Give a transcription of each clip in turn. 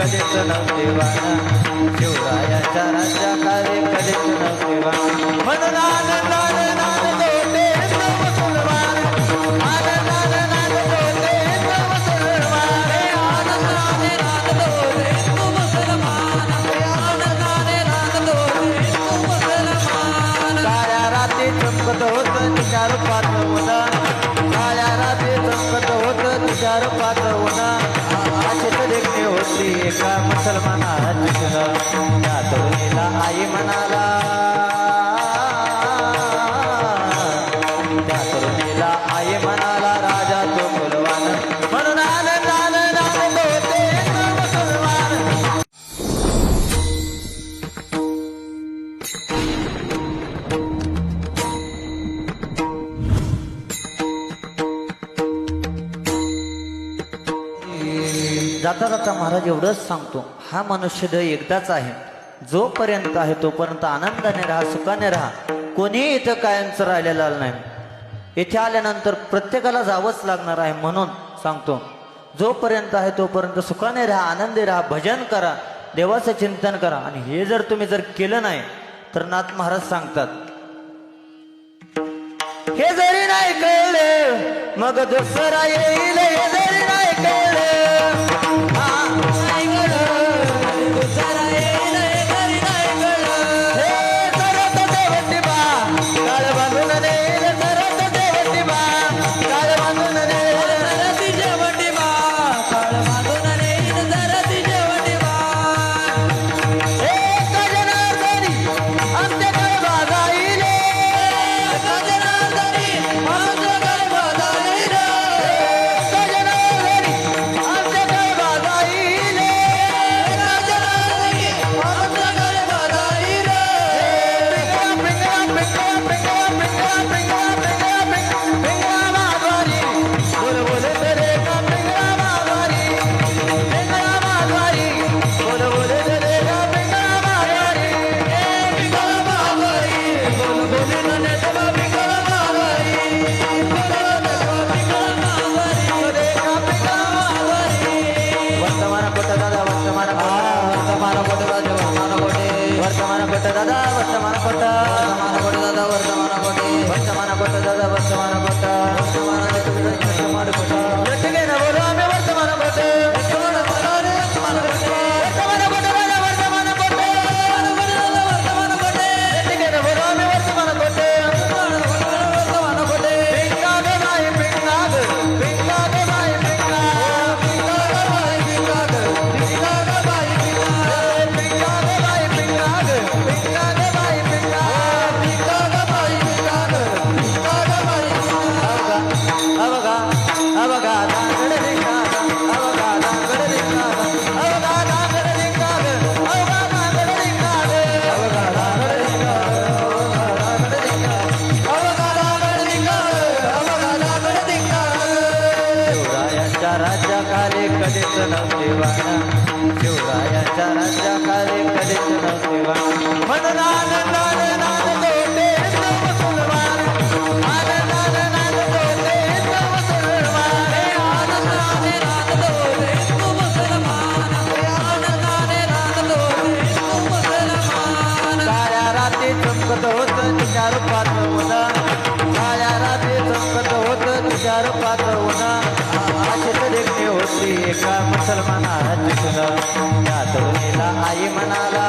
कधीच नव्हते वाण शिवरायाच्या राज्याखाली कधीच नव्हते वाण म्हणून आनंदाने नांदतो ते मुसलमान आनंदाने नांदतो ते मुसलमान आनंदाने नांदतो ते मुसलमान आनंदाने नांदतो ते मुसलमान काळ्या रात्री चमकत होत तिच्या रूपात उन्हा काळ्या रात्री चमकत होत तिच्या रूपात उन्हा अशीच देखणी होती एका मुसलमानाची सुना त्या तरुणीला आई म्हणाला त्या तरुणीला आई म्हणाला राजा तो कुलवान म्हणून आनंदाने नांदतो ते मुसलमान जाता जाता महाराज एवढंच सांगतो हा मनुष्य देह एकदाच आहे जोपर्यंत आहे तोपर्यंत आनंदाने राहा सुखाने राहा कोणीही इथं कायमचं राहिलेलं नाही इथे आल्यानंतर प्रत्येकाला जावंच लागणार आहे म्हणून सांगतो जोपर्यंत आहे तोपर्यंत सुखाने राहा आनंदी राहा भजन करा देवाचं चिंतन करा आणि हे जर तुम्ही जर केलं नाही तर नाथ महाराज सांगतात हे जरी नाही कळले मग दुसरा येईल हे जरी नाही कळले कधीच नव्हते वाण शिवरायाच्या राज्याखाली कधीच नव्हते वाण म्हणून आनंदाने नांदतो ते मुसलमान आनंदाने नांदतो ते मुसलमान आनंदाने नांदतो ते मुसलमान आनंदाने नांदतो ते मुसलमान काळ्या रात्री चमकत होत तिच्या रूपात उन्हा काळ्या रात्री चमकत होत तिच्या रूपात उन्हा अशीच देखणी होती एका मुसलमानाची सुना त्या तरुणीला आई म्हणाला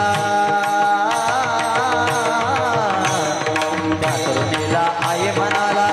त्या तरुणीला आई म्हणाला